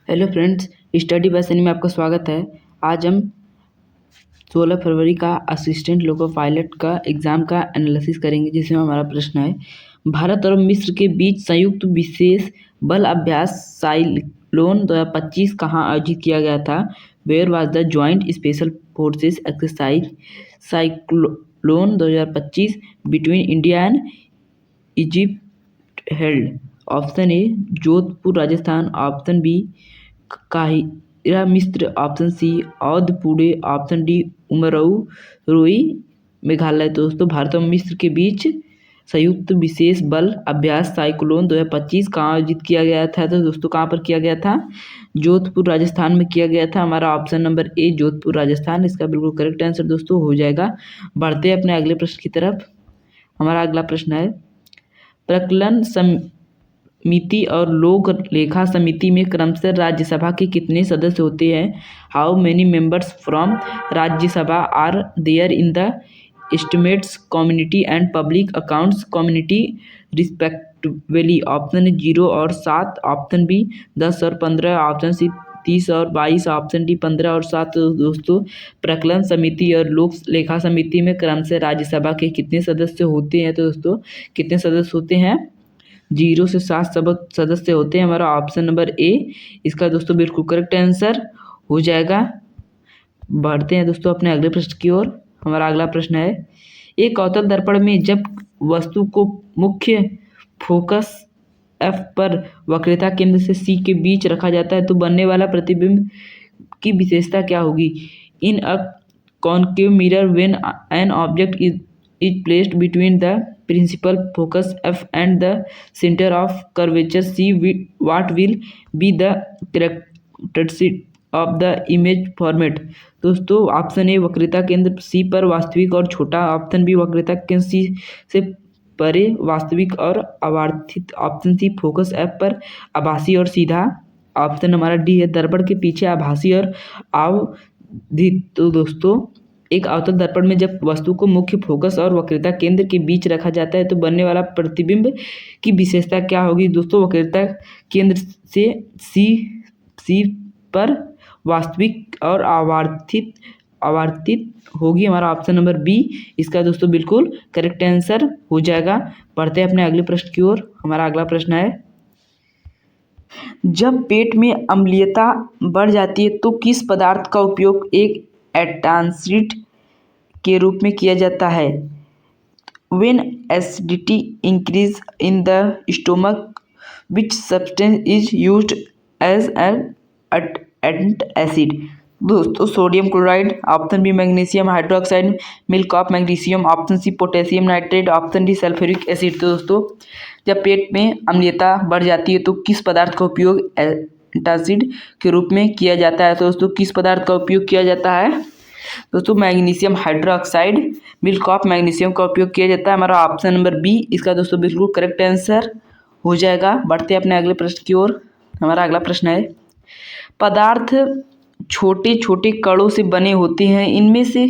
Hello friends, study bye Sunny में आपका स्वागत है। आज हम 16 फरवरी का असिस्टेंट लोको पायलट का एग्ज़ाम का एनालिसिस करेंगे, जिसमें हमारा प्रश्न है, भारत और मिस्र के बीच संयुक्त विशेष बल अभ्यास साइक्लोन 2025 कहाँ आयोजित किया गया था? Where was the joint special forces exercise cyclone 2025 between India and Egypt held? Option A Jodhpur Rajasthan, option B काहिरा मिस्र, option C Aundh Pune, option D Umroi Meghalaya. तो दोस्तों, भारत और मिस्र के बीच संयुक्त विशेष बल अभ्यास साइक्लोन 2025 कहाँ आयोजित किया गया था? तो दोस्तों, कहाँ पर किया गया था? जोधपुर राजस्थान में किया गया था। हमारा ऑप्शन नंबर ए जोधपुर राजस्थान इसका बिल्कुल करेक्ट आंसर दोस्तों हो जाएगा। बढ़ते हैं अपने अगले प्रश्न की तरफ। हमारा अगला प्रश्न है, प्रकलन समिति और लोक लेखा समिति में क्रमशः राज्यसभा के कितने सदस्य होते हैं? How many members from Rajya Sabha are there in the estimates community and public accounts community respectively? Option 0 और 7, ऑप्शन बी 10 और 15, ऑप्शन सी 30 और 22, ऑप्शन डी 15 और 7। तो दोस्तों, प्रकलन समिति और लोक लेखा समिति में क्रमशः राज्यसभा के कितने सदस्य होते हैं? तो दोस्तों, कितने सदस्य होते हैं? 0 से 7 सदस्य होते हैं। हमारा ऑप्शन नंबर ए इसका दोस्तों बिल्कुल करेक्ट आंसर हो जाएगा। बढ़ते हैं दोस्तों अपने अगले प्रश्न की ओर। हमारा अगला प्रश्न है, एक अवतल दर्पण में जब वस्तु को मुख्य फोकस एफ पर वक्रता केंद्र से सी के बीच रखा जाता है तो बनने वाला प्रतिबिंब की विशेषता क्या होगी? In a concave mirror when an object is placed between the principal focus f and the center of curvature c, what will be the characteristic of the image format? दोस्तों, ऑप्शन ए वक्रता केंद्र सी पर वास्तविक और छोटा, option B वक्रता केंद्र सी से परे वास्तविक और अवार्थित, ऑप्शन सी फोकस एफ पर आभासी और सीधा, ऑप्शन हमारा डी है दर्पण के पीछे आभासी और अवधित। तो दोस्तों, एक अवतल दर्पण में जब वस्तु को मुख्य फोकस और वक्रता केंद्र के बीच रखा जाता है तो बनने वाला प्रतिबिंब की विशेषता क्या होगी? दोस्तों, वक्रता केंद्र से सी पर वास्तविक और आवर्तित होगी। हमारा ऑप्शन नंबर बी इसका दोस्तों बिल्कुल करेक्ट आंसर हो जाएगा। बढ़ते हैं अपने अगले प्रश्न की ओर। हमारा अगला प्रश्न है, जब पेट में अम्लीयता बढ़ जाती है तो किस पदार्थ का उपयोग एक एंटासिड के रूप में किया जाता है? When acidity increase in the stomach, which substance is used as an antacid? दोस्तों, sodium chloride, option B magnesium hydroxide, milk of magnesium, option C potassium nitrate, option D sulphuric acid. तो दोस्तों, जब पेट में अम्लीयता बढ़ जाती है तो किस पदार्थ का उपयोग एंटासिड के रूप में किया जाता है? तो दोस्तों, किस पदार्थ का उपयोग किया जाता है? दोस्तों, magnesium hydroxide, milk of magnesium का उपयोग किया जाता है। हमारा ऑप्शन नंबर बी इसका दोस्तों बिल्कुल करेक्ट आंसर हो जाएगा। बढ़ते हैं अपने अगले प्रश्न की ओर। हमारा अगला प्रश्न है, पदार्थ छोटे छोटे कणों से बने होते हैं, इनमें से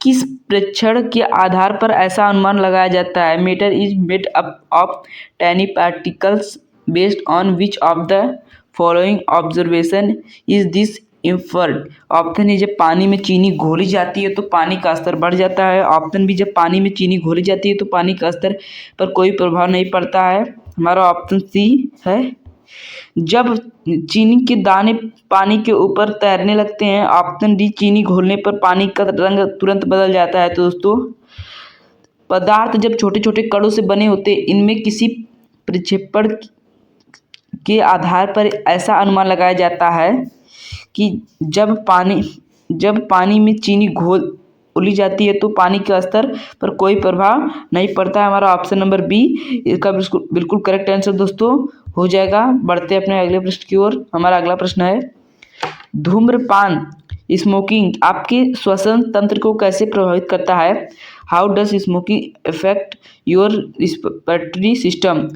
किस प्रेक्षण के आधार पर ऐसा अनुमान लगाया जाता है? Matter is made up of tiny particles based on which of the following observation is this inferred? Option A, जब पानी में चीनी घोली जाती है तो पानी का स्तर बढ़ जाता है, ऑप्शन बी, जब पानी में चीनी घोली जाती है तो पानी का स्तर पर कोई प्रभाव नहीं पड़ता है, हमारा ऑप्शन सी है, जब चीनी के दाने पानी के ऊपर तैरने लगते हैं, ऑप्शन डी, चीनी घोलने पर पानी का रंग तुरंत बदल जाता है। तो दोस्तों, पदार्थ जब छोटे छोटे कणों से बने होते हैं, इनमें किसी प्रक्षेपण के आधार पर ऐसा अनुमान लगाया जाता है कि जब पानी में चीनी घोली जाती है तो पानी के स्तर पर कोई प्रभाव नहीं पड़ता है। हमारा ऑप्शन नंबर बी इसका बिल्कुल करेक्ट आंसर दोस्तों हो जाएगा। बढ़ते अपने अगले प्रश्न की ओर। हमारा अगला प्रश्न है, धूम्रपान स्मोकिंग आपके श्वसन तंत्र को कैसे प्रभावित करता है? How does smoking affect your respiratory system?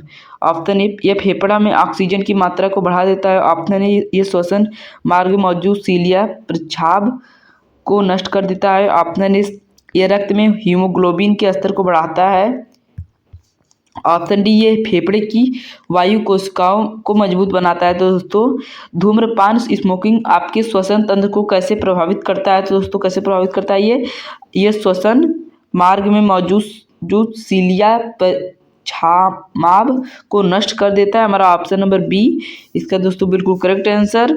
Option A, यह फेफड़ा में ऑक्सीजन की मात्रा को बढ़ा देता है, ऑप्शन ए, यह श्वसन मार्ग में मौजूद सीलिया प्रक्षाभ को नष्ट कर देता है, ऑप्शन ए, यह रक्त में हीमोग्लोबिन के स्तर को बढ़ाता है, ऑप्शन डी, ये फेफड़े की वायु कोशिकाओं को मजबूत बनाता है। तो दोस्तों धूम्रपान स्मोकिंग आपके श्वसन तंत्र को कैसे प्रभावित करता है? तो दोस्तों कैसे प्रभावित करता है ये श्वसन मार्ग में मौजूद सीलिया छामाव को नष्ट कर देता है। हमारा ऑप्शन नंबर बी इसका दोस्तों बिल्कुल करेक्ट आंसर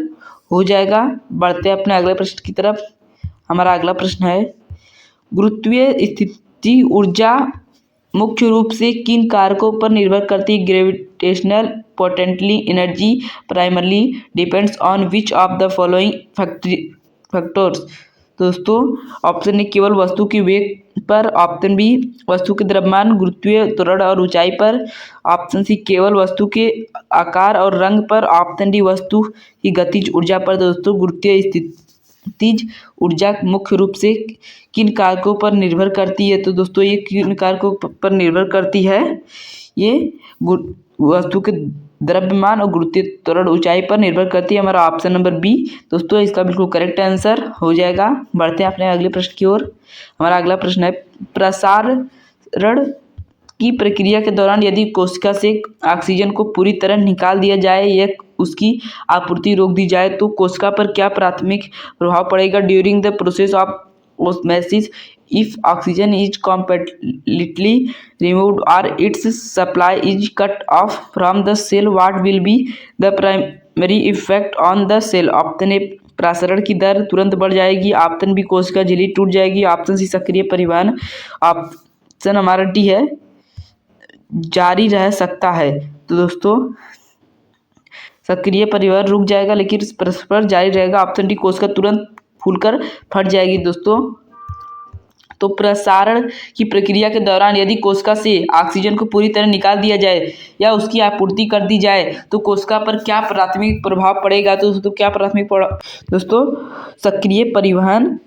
हो जाएगा। बढ़ते हैं अपने अगले प्रश्न की तरफ। हमारा अगला प्रश्न है, गुरुत्वीय स्थिति ऊर्जा मुख्य रूप से किन कारकों पर निर्भर करती है? Gravitational potential energy primarily depends on which of the following factors. दोस्तों ऑप्शन ए केवल वस्तु की वेग पर, ऑप्शन बी वस्तु के द्रव्यमान, गुरुत्वीय त्वरण और ऊंचाई पर, ऑप्शन सी केवल वस्तु के आकार और रंग पर, ऑप्शन डी वस्तु की गतिज ऊर्जा पर। दोस्तों गुरुत्वीय स्थितिज ऊर्जा मुख्य रूप से किन कारकों पर निर्भर करती है? तो दोस्तों ये किन कारकों पर निर्भर करती है? ये वस्तु के द्रव्यमान और गुरुत्वीय त्वरण ऊंचाई पर निर्भर करती है। हमारा ऑप्शन नंबर बी दोस्तों इसका बिल्कुल करेक्ट आंसर हो जाएगा। बढ़ते हैं अपने अगले प्रश्न की ओर। हमारा अगला प्रश्न है, प्रसारण की प्रक्रिया के दौरान यदि कोशिका से ऑक्सीजन को पूरी तरह निकाल दिया जाए या उसकी आपूर्ति रोक दी जाए तो कोशिका पर क्या प्राथमिक प्रभाव पड़ेगा? During the process of osmosis, if oxygen is completely removed or its supply is cut off from the cell, what will be the primary effect on the cell? Option A प्रसारण की दर तुरंत बढ़ जाएगी, ऑप्शन बी कोशिका झिल्ली टूट जाएगी, option C सक्रिय परिवहन, ऑप्शन हमारा डी है जारी रह सकता है। तो दोस्तों सक्रिय परिवहन रुक जाएगा लेकिन परस्पर जारी रहेगा, ऑप्शन डी कोशिका तुरंत फूलकर फट जाएगी। दोस्तों तो प्रसारण की प्रक्रिया के दौरान यदि कोशिका से ऑक्सीजन को पूरी तरह निकाल दिया जाए या उसकी आपूर्ति कर दी जाए तो कोशिका पर क्या प्राथमिक प्रभाव पड़ेगा? तो दोस्तों क्या प्राथमिक दोस्तों सक्रिय परिवहन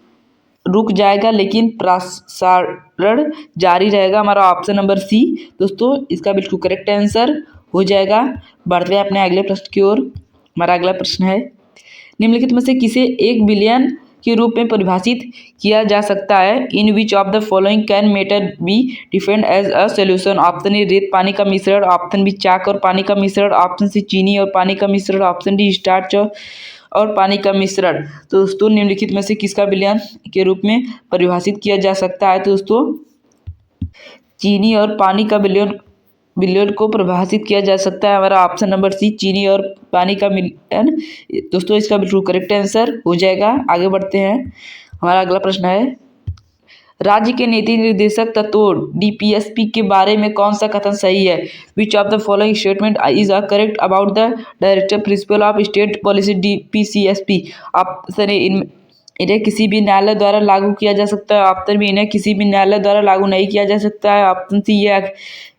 रुक जाएगा लेकिन प्रसारण जारी रहेगा। हमारा ऑप्शन नंबर सी दोस्तों इसका बिल्कुल करेक्ट आंसर हो जाएगा। बढ़ते हैं अपने अगले प्रश्न की ओर। हमारा अगला प्रश्न है, निम्नलिखित में से किसे 1 बिलियन के रूप में परिभाषित किया जा सकता है? In which of the following can matter be defined as a solution? Option A रेत पानी का मिश्रण, ऑप्शन बी चाक और पानी का मिश्रण, ऑप्शन सी चीनी और पानी का मिश्रण, ऑप्शन डी स्टार्च और पानी का मिश्रण। तो दोस्तों निम्नलिखित में से किसका बिलियन के रूप में परिभाषित किया जा सकता है? तो दोस्तों चीनी और पानी का बिलियन को परिभाषित किया जा सकता है। हमारा ऑप्शन नंबर सी चीनी और पानी का मिलियन दोस्तों इसका बिल्कुल करेक्ट आंसर हो जाएगा। आगे बढ़ते हैं। हमारा अगला प्रश्न है, राज्य के नीति निर्देशक तत्वों डीपीएसपी के बारे में कौन सा कथन सही है? Which of the following statement is correct about the director principle of state policy DPCSP? Option A इन्हें किसी भी न्यायालय द्वारा लागू किया जा सकता है, ऑप्शन बी इन्हें किसी भी न्यायालय द्वारा लागू नहीं किया जा सकता है, ऑप्शन सी ये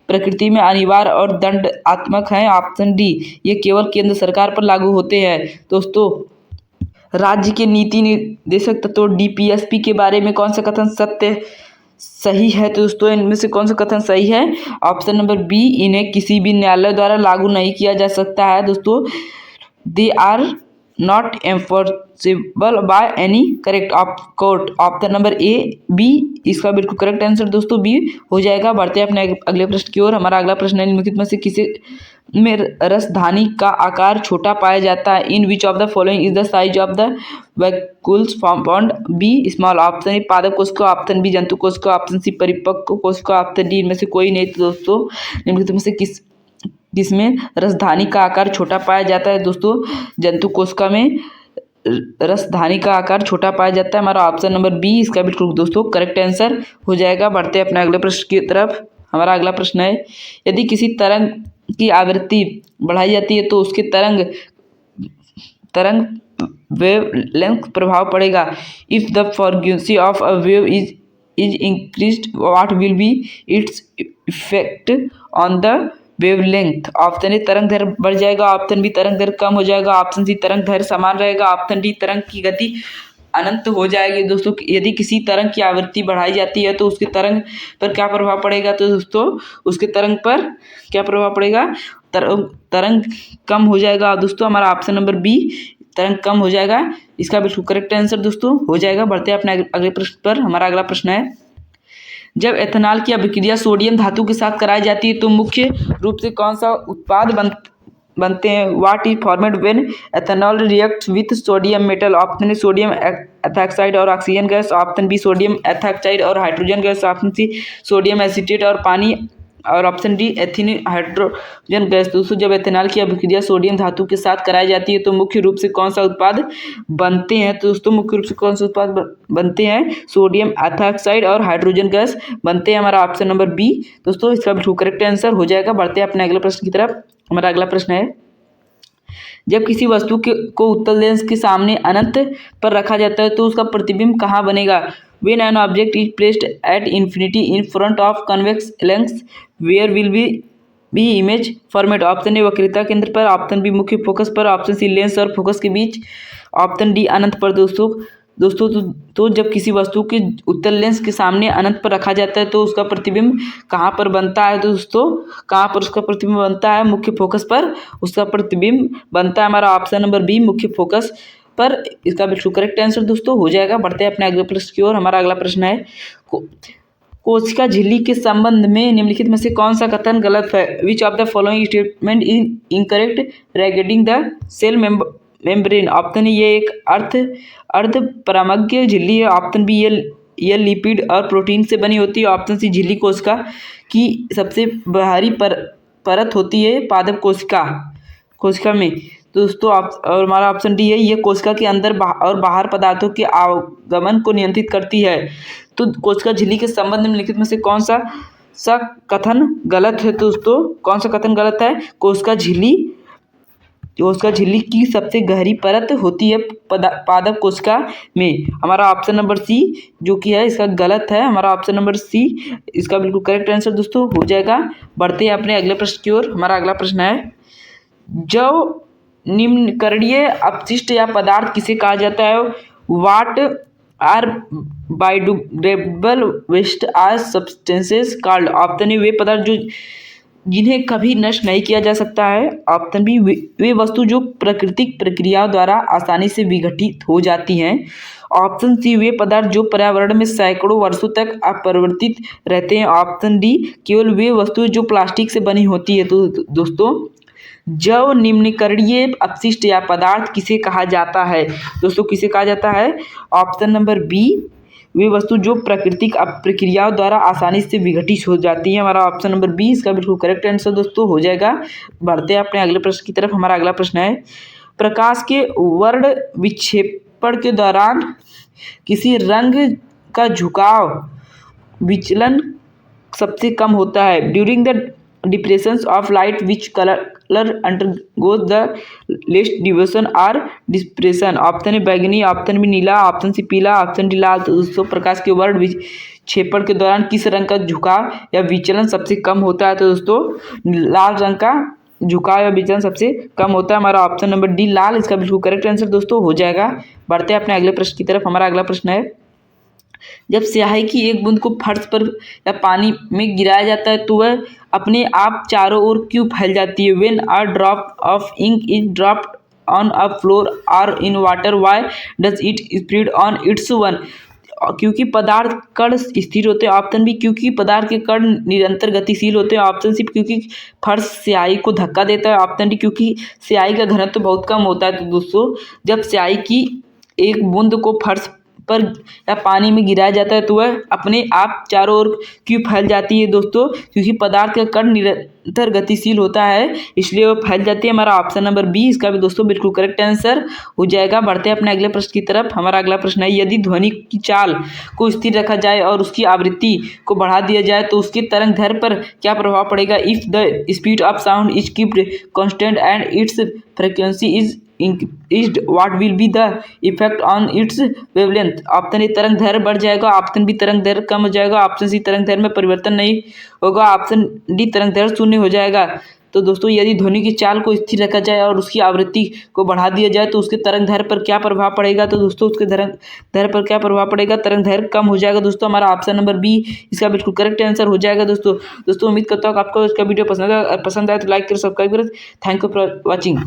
प्रकृति में अनिवार्य और दंडात्मक हैं, ऑप्शन डी ये केवल केंद्र सरकार पर लागू होते हैं। दोस्तों राज्य के नीति निर्देशक तत्व डीपीएसपी के बारे में कौन सा कथन सही है? तो दोस्तों इनमें से कौन सा कथन सही है? ऑप्शन नंबर बी इन्हें किसी भी न्यायालय द्वारा लागू नहीं किया जा सकता है। दोस्तों they are not enforceable by any correct of court. Option number A B इसका बिल्कुल करेक्ट आंसर दोस्तों बी हो जाएगा। बढ़ते हैं अपने अगले प्रश्न की ओर। हमारा अगला प्रश्न है, निम्नलिखित में से किसे में रसधानी का आकार छोटा पाया जाता है? In which of the following is the size of the vacuoles found be small? Option A पादप कोशिका, ऑप्शन बी जंतु कोशिका, ऑप्शन सी परिपक्व कोशिका, ऑप्शन डी इनमें से कोई नहीं। तो दोस्तों निम्नलिखित में से जिसमें रसधानी का आकार छोटा पाया जाता है? दोस्तों जंतु कोशिका में रसधानी का आकार छोटा पाया जाता है। हमारा ऑप्शन नंबर बी इसका बिल्कुल दोस्तों करेक्ट आंसर हो जाएगा। बढ़ते हैं अपने अगले प्रश्न की तरफ। हमारा अगला प्रश्न है, यदि किसी तरंग की आवृत्ति बढ़ाई जाती है तो उसके तरंग वेवलेंथ प्रभाव पड़ेगा। If the frequency of a wave is increased what will be its effect on the wavelength? Option A तरंग दैर्घ्य बढ़ जाएगा, ऑप्शन बी तरंग दैर्घ्य कम हो जाएगा, ऑप्शन सी तरंग दैर्घ्य समान रहेगा, ऑप्शन डी तरंग की गति अनंत हो जाएगी। दोस्तों यदि किसी तरंग की आवृत्ति बढ़ाई जाती है तो उसके तरंग पर क्या प्रभाव पड़ेगा? तो दोस्तों उसके तरंग पर क्या प्रभाव पड़ेगा? तरंग कम हो जाएगा। दोस्तों हमारा ऑप्शन नंबर बी तरंग कम हो जाएगा, इसका बिल्कुल करेक्ट आंसर दोस्तों हो जाएगा। बढ़ते हैं अपने अगले प्रश्न पर। हमारा अगला प्रश्न है, जब एथेनॉल की अभिक्रिया सोडियम धातु के साथ कराई जाती है तो मुख्य रूप से कौन सा उत्पाद बनते हैं? What is formed when ethanol reacts with sodium metal? Option A sodium ethoxide और oxygen gas, option B sodium ethoxide और hydrogen gas, option C sodium acetate और पानी, और option D ethylene hydrogen gas. दोस्तों जब एथेनॉल की अभिक्रिया sodium धातु के साथ कराई जाती है तो मुख्य रूप से कौन सा उत्पाद बनते हैं? तो दोस्तों मुख्य रूप से कौन सा उत्पाद बनते हैं? सोडियम एथॉक्साइड और हाइड्रोजन गैस बनते हैं। हमारा ऑप्शन नंबर बी दोस्तों इसका बिल्कुल करेक्ट आंसर हो जाएगा। बढ़ते हैं अपने अगले प्रश्न की तरफ। हमारा अगला प्रश्न है, जब किसी वस्तु को उत्तल लेंस के सामने अनंत पर रखा जाता है तो उसका प्रतिबिंब कहाँ बनेगा? When an object is placed at infinity in front of convex lens, where will be image format? Option A वक्रता केंद्र पर, ऑप्शन बी मुख्य फोकस पर, ऑप्शन सी लेंस और फोकस के बीच, ऑप्शन डी अनंत पर। दोस्तों तो जब किसी वस्तु के उत्तल लेंस के सामने अनंत पर रखा जाता है तो उसका प्रतिबिंब कहाँ पर बनता है? दोस्तों कहाँ पर उसका प्रतिबिंब बनता है? मुख्य फोकस पर उसका प्रतिबिंब बनता है। हमारा ऑप्शन नंबर बी मुख्य फोकस पर इसका बिल्कुल करेक्ट आंसर दोस्तों हो जाएगा। बढ़ते हैं अपने अगले प्रश्न की ओर। हमारा अगला प्रश्न है, कोशिका झिल्ली के संबंध में निम्नलिखित में से कौन सा कथन गलत है? Which of the following statement is incorrect regarding the cell membrane? Option ये एक अर्ध परामज्ञ झिल्ली है, ऑप्शन बी ये लिपिड और प्रोटीन से बनी होती है, ऑप्शन सी झिल्ली कोशिका की सबसे बाहरी परत होती है पादप कोशिका में। दोस्तों और हमारा ऑप्शन डी है ये कोशिका के अंदर और बाहर पदार्थों के आगमन को नियंत्रित करती है। तो कोशिका झिल्ली के संबंध में लिखित में से कौन सा कथन गलत है? दोस्तों कौन सा कथन गलत है? कोशिका झिल्ली की सबसे गहरी परत होती है पादप कोशिका में। हमारा ऑप्शन नंबर सी जो कि है इसका गलत है। हमारा ऑप्शन नंबर सी इसका बिल्कुल करेक्ट आंसर दोस्तों हो जाएगा। बढ़ते हैं अपने अगले प्रश्न की ओर। हमारा अगला प्रश्न है, जो निम्नकरणीय अपशिष्ट या पदार्थ किसे कहा जाता है? What are biodegradable waste are substances called? Option A वे पदार्थ जिन्हें कभी नष्ट नहीं किया जा सकता है, ऑप्शन बी वे वस्तु जो प्राकृतिक प्रक्रियाओं द्वारा आसानी से विघटित हो जाती हैं, ऑप्शन सी वे पदार्थ जो पर्यावरण में सैकड़ों वर्षों तक अपरिवर्तित रहते हैं, ऑप्शन डी केवल वे वस्तुएं जो प्लास्टिक से बनी होती है। तो दोस्तों जैव निम्नकरणीय अपशिष्ट या पदार्थ किसे कहा जाता है? दोस्तों किसे कहा जाता है? ऑप्शन नंबर बी वे वस्तु जो प्राकृतिक प्रक्रियाओं द्वारा आसानी से विघटित हो जाती है। हमारा ऑप्शन नंबर बी इसका बिल्कुल करेक्ट आंसर दोस्तों हो जाएगा। बढ़ते हैं अपने अगले प्रश्न की तरफ। हमारा अगला प्रश्न है, प्रकाश के वर्ण विक्षेपण के दौरान किसी रंग का झुकाव विचलन सबसे कम होता है? During the depressions of light which colour undergoes the least deviation or dispersion? Option A बैगनी, ऑप्शन बी नीला, ऑप्शन सी पीला, ऑप्शन डी लाल। तो दोस्तों प्रकाश के वर्ण विक्षेपण के दौरान किस रंग का झुकाव या विचलन सबसे कम होता है? तो दोस्तों लाल रंग का झुकाव या विचलन सबसे कम होता है। हमारा ऑप्शन नंबर डी लाल इसका बिल्कुल करेक्ट आंसर दोस्तों हो जाएगा। बढ़ते हैं अपने अगले प्रश्न की तरफ। हमारा अगला प्रश्न है, जब स्याही की एक बूंद को फर्श पर या पानी में गिराया जाता है तो वह अपने आप चारों ओर क्यों फैल जाती है? When a drop of ink is dropped on a floor or in water, why does it spread on its own? क्योंकि पदार्थ कण स्थिर होते हैं, ऑप्शन बी क्योंकि पदार्थ के कण निरंतर गतिशील होते हैं, ऑप्शन सी क्योंकि फर्श स्याही को धक्का देता है, ऑप्शन डी क्योंकि स्याही का घनत्व बहुत कम होता है। तो दोस्तों जब स्याही की एक बूंद को फर्श पर या पानी में गिराया जाता है तो वह अपने आप चारों ओर क्यों फैल जाती है? दोस्तों क्योंकि पदार्थ का कण निरंतर गतिशील होता है इसलिए वह फैल जाती है। हमारा ऑप्शन नंबर बी इसका भी दोस्तों बिल्कुल करेक्ट आंसर हो जाएगा। बढ़ते हैं अपने अगले प्रश्न की तरफ। हमारा अगला प्रश्न है, यदि ध्वनि की चाल को स्थिर रखा जाए और उसकी आवृत्ति को बढ़ा दिया जाए तो उसके तरंग दैर्ध्य पर क्या प्रभाव पड़ेगा? If the speed of sound is keeped constant and it's frequency is increased, what will be the effect on its wavelength? Option A तरंग दैर्ध्य बढ़ जाएगा, ऑप्शन बी तरंग दैर्ध्य कम हो जाएगा, ऑप्शन सी तरंग दैर्ध्य में परिवर्तन नहीं होगा, ऑप्शन डी तरंग दैर्ध्य शून्य हो जाएगा। तो दोस्तों यदि ध्वनि की चाल को स्थिर रखा जाए और उसकी आवृत्ति को बढ़ा दिया जाए तो उसके तरंग दैर्ध्य पर क्या प्रभाव पड़ेगा? तो दोस्तों उसके तरंग दैर्ध्य पर क्या प्रभाव पड़ेगा? तरंग दैर्ध्य कम हो जाएगा। दोस्तों हमारा ऑप्शन नंबर बी इसका बिल्कुल करेक्ट आंसर हो जाएगा। दोस्तों उम्मीद करता हूँ आपको इसका वीडियो पसंद आया तो लाइक करें, सब्सक्राइब करें। Thank you for watching.